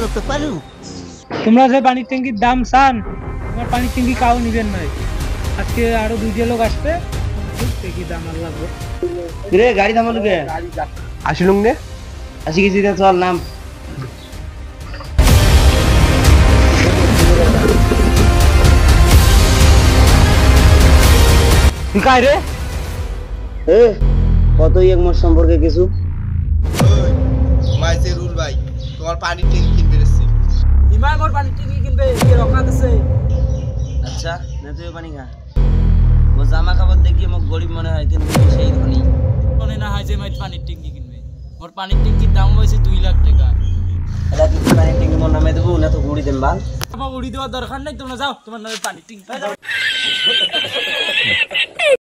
করতে পারো? তোমরা যে পানির ট্যাঙ্কির দাম চান, তোমার পানির ট্যাঙ্কি কাউ নিবেন নাই। আজকে আরো 2 লোক আসবে, ট্যাঙ্কি দাম আর লাগবে। রে গাড়ি থামালো কে? আসিলুম নে আসি গেছি, চল নাম। তুই কাই রে? এ কতই এক মোর সম্পর্কে কিছু মাইজে রুল ভাই, তোমার পানির ট্যাঙ্কি কিনবে এসেছি। ইমাম মোর পানির ট্যাঙ্কি কিনবে, কি রকাত আছে? আচ্ছা না তুই পানি খা। ও জামা কাপড় দেখিয়ে মোক গরিব মনে হয়, কিন্তু সেই ধনী মনে না হয় যে মাই পানির ট্যাঙ্কি কিনবে। মোর পানির ট্যাঙ্কির দাম হয়েছে 2 লাখ টাকা। এটা কি পানির ট্যাঙ্কি মোর নামে দেবো না তো গুড়ি দেন বাল? আমার উড়ি দেওয়ার দরকার নাই, তোমরা যাও, তোমার নামে পানির ট্যাঙ্কি।